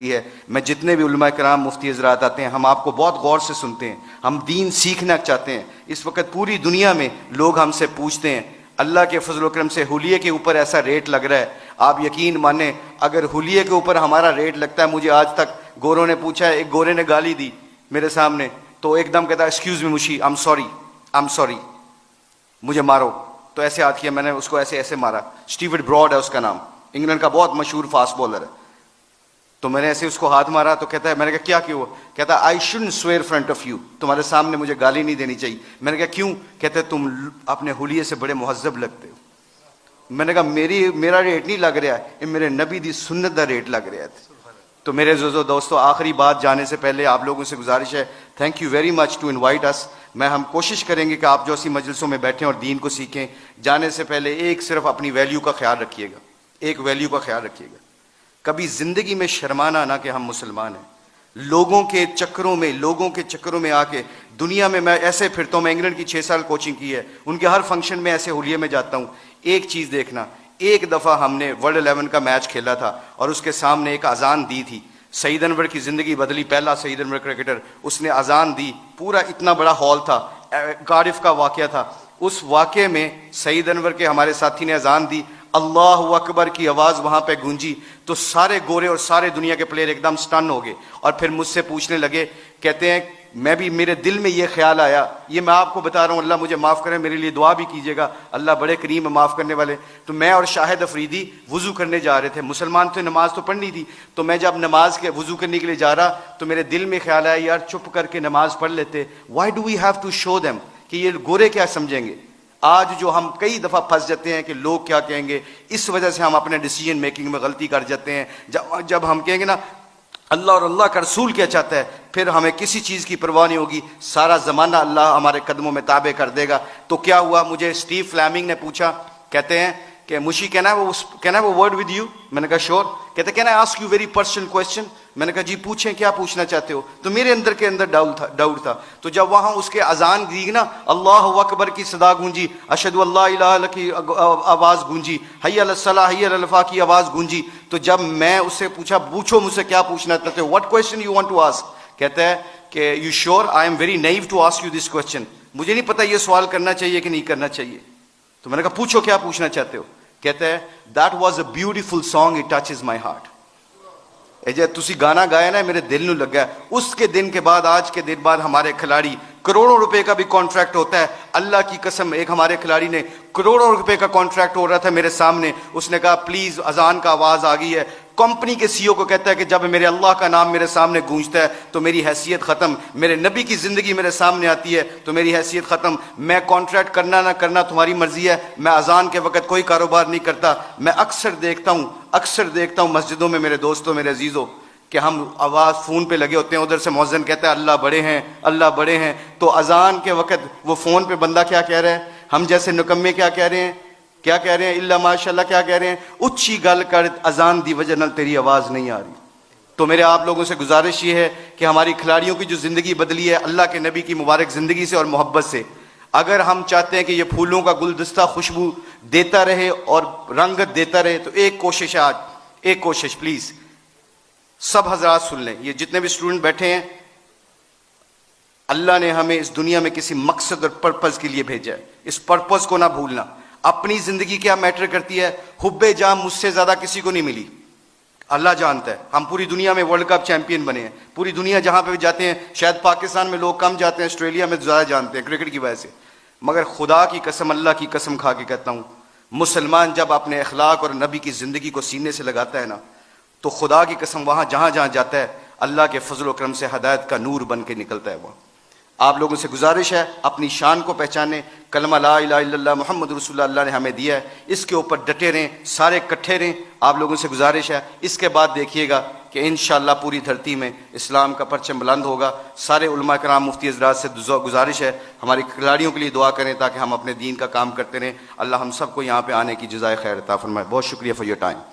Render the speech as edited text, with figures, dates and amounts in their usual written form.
है। मैं जितने भी उलमा कराम मुफ्ती हज़रात आते हैं, हम आपको बहुत गौर से सुनते हैं, हम दीन सीखना चाहते हैं। इस वक्त पूरी दुनिया में लोग हमसे पूछते हैं, अल्लाह के फजल करम से हुलिये के ऊपर ऐसा रेट लग रहा है, आप यकीन माने अगर हुलिये के ऊपर हमारा रेट लगता है, मुझे आज तक गोरों ने पूछा है, एक गोरे ने गाली दी मेरे सामने, तो एकदम कहता एक्सक्यूज़ मी मुशी, आई एम सॉरी, मुझे मारो। तो ऐसे हाथ किया, मैंने उसको ऐसे ऐसे मारा। स्टीवर्ट ब्रॉड है उसका नाम, इंग्लैंड का बहुत मशहूर फास्ट बॉलर है। तो मैंने ऐसे उसको हाथ मारा, तो कहता है, मैंने कहा क्या क्यों? कहता I shouldn't swear front of you, तुम्हारे सामने मुझे गाली नहीं देनी चाहिए। मैंने कहा क्यों? कहते तुम अपने हुलिये से बड़े मुहज्जब लगते हो। मैंने कहा मेरा रेट नहीं लग रहा है, ये मेरे नबी दी सुन्नत दा रेट लग रहा है। तो मेरे दोस्तों, आखिरी बात जाने से पहले आप लोगों से गुजारिश है, thank you very much to invite us. हम कोशिश करेंगे कि आप जो सी मजलिसों में बैठें और दीन को सीखें। जाने से पहले एक सिर्फ अपनी वैल्यू का ख्याल रखिएगा, एक वैल्यू का ख्याल रखिएगा, कभी जिंदगी में शर्माना ना कि हम मुसलमान हैं। लोगों के चक्करों में आके दुनिया में मैं ऐसे फिरता हूँ। मैं इंग्लैंड की 6 साल कोचिंग की है, उनके हर फंक्शन में ऐसे हुलिये में जाता हूँ। एक चीज़ देखना, एक दफ़ा हमने वर्ल्ड 11 का मैच खेला था और उसके सामने एक अजान दी थी। सईद अनवर की ज़िंदगी बदली, पहला सईद अनवर क्रिकेटर, उसने अजान दी, पूरा इतना बड़ा हॉल था, कार्डिफ का वाक़या था। उस वाक़े में सईद अनवर के हमारे साथी ने अजान दी, अल्लाह अकबर की आवाज़ वहाँ पे गूंजी, तो सारे गोरे और सारे दुनिया के प्लेयर एकदम स्टन हो गए और फिर मुझसे पूछने लगे, कहते हैं मैं भी, मेरे दिल में ये ख्याल आया, ये मैं आपको बता रहा हूँ, अल्लाह मुझे माफ़ करें, मेरे लिए दुआ भी कीजिएगा, अल्लाह बड़े करीम है माफ़ करने वाले। तो मैं और शाहिद अफरीदी वज़ू करने जा रहे थे, मुसलमान थे, नमाज तो पढ़नी थी। तो मैं जब नमाज के वज़ू करने के लिए जा रहा, तो मेरे दिल में ख्याल आया, यार चुप करके नमाज पढ़ लेते, why do we have to show them कि ये गोरे क्या समझेंगे। आज जो हम कई दफ़ा फंस जाते हैं कि लोग क्या कहेंगे, इस वजह से हम अपने डिसीजन मेकिंग में गलती कर जाते हैं। जब हम कहेंगे ना अल्लाह और अल्लाह का रसूल क्या चाहता है, फिर हमें किसी चीज़ की परवाह नहीं होगी, सारा ज़माना अल्लाह हमारे कदमों में ताबे कर देगा। तो क्या हुआ, मुझे स्टीव फ्लेमिंग ने पूछा, कहते हैं कि मुशी कैन आई वो वर्ड विद यू? मैंने कहा श्योर। कहते can I ask you very personal question? मैंने कहा जी पूछें, क्या पूछना चाहते हो? तो मेरे अंदर के अंदर डाउट था। तो जब वहाँ उसके अजान दी ना, अल्लाह अकबर की सदा गूंजी, अशहदु अल्ला इलाहा इल्लल्लाह की आवाज़ गूंजी, हय्या अलस सलाह हय्या अलल फलाह की आवाज़ गूंजी, तो जब मैं उससे पूछो मुझसे क्या पूछना चाहते हो, what question you want to ask? कहता है कि you sure? I am very naive to ask you this question, मुझे नहीं पता ये सवाल करना चाहिए कि नहीं करना चाहिए। तो मैंने कहा पूछो क्या पूछना चाहते हो? कहता है that was a beautiful song, it touches my heart. जे तुसी गाना गाया ना, मेरे दिल में लगा। उसके दिन के बाद, आज के दिन बाद हमारे खिलाड़ी, करोड़ों रुपए का भी कॉन्ट्रैक्ट होता है, अल्लाह की कसम। एक हमारे खिलाड़ी ने करोड़ों रुपए का कॉन्ट्रैक्ट हो रहा था मेरे सामने, उसने कहा प्लीज अजान का आवाज आ गई है। कंपनी के सीईओ को कहता है कि जब मेरे अल्लाह का नाम मेरे सामने गूंजता है तो मेरी हैसियत खत्म, मेरे नबी की जिंदगी मेरे सामने आती है तो मेरी हैसियत खत्म। मैं कॉन्ट्रैक्ट करना ना करना तुम्हारी मर्जी है, मैं अजान के वक्त कोई कारोबार नहीं करता। मैं अक्सर देखता हूँ मस्जिदों में मेरे दोस्तों, मेरे अजीजों, कि हम आवाज़ फ़ोन पे लगे होते हैं, उधर से मौज़िन कहता है अल्लाह बड़े हैं, अल्लाह बड़े हैं। तो अजान के वक्त वो फ़ोन पे बंदा क्या कह रहा है, हम जैसे निकम्मे क्या कह रहे हैं, इल्ला माशाल्लाह क्या कह रहे हैं, उच्ची गल कर अजान दी वजह नाल तेरी आवाज़ नहीं आ रही। तो मेरे आप लोगों से गुजारिश ये है कि हमारी खिलाड़ियों की जो ज़िंदगी बदली है अल्लाह के नबी की मुबारक ज़िंदगी से और मोहब्बत से, अगर हम चाहते हैं कि ये फूलों का गुलदस्ता खुशबू देता रहे और रंगत देता रहे, तो एक कोशिश है आज, एक कोशिश प्लीज़ सब हजरात सुन लें, ये जितने भी स्टूडेंट बैठे हैं, अल्लाह ने हमें इस दुनिया में किसी मकसद और पर्पज़ के लिए भेजा है। इस पर्पज़ को ना भूलना। अपनी ज़िंदगी क्या मैटर करती है, हुब्बे जाम मुझसे ज़्यादा किसी को नहीं मिली, अल्लाह जानता है। हम पूरी दुनिया में वर्ल्ड कप चैंपियन बने हैं, पूरी दुनिया जहाँ पे भी जाते हैं, शायद पाकिस्तान में लोग कम जाते हैं, ऑस्ट्रेलिया में ज़्यादा जानते हैं क्रिकेट की वजह से, मगर खुदा की कसम, अल्लाह की कसम खा के कहता हूँ, मुसलमान जब अपने अखलाक और नबी की ज़िंदगी को सीने से लगाता है ना, तो खुदा की कसम वहाँ जहाँ जहाँ जाता है अल्लाह के फजल करम से हदायत का नूर बन के निकलता है। वहाँ आप लोगों से गुजारिश है, अपनी शान को पहचाने, कलमा ला इलाहा इल्लल्लाह मुहम्मद रसूलुल्लाह अल्लाह ने हमें दिया है, इसके ऊपर डटे रहें, सारे इकट्ठे रहें। आप लोगों से गुजारिश है, इसके बाद देखिएगा कि इंशाअल्लाह पूरी धरती में इस्लाम का परचम बुलंद होगा। सारे उलमा कराम मुफ्ती हज़रात से गुजारिश है, हमारे खिलाड़ियों के लिए दुआ करें ताकि हम अपने दीन का काम करते रहें। अल्लाह हम सबको यहाँ पर आने की जज़ाए खैर अता फरमाए। बहुत शुक्रिया फॉर योर टाइम।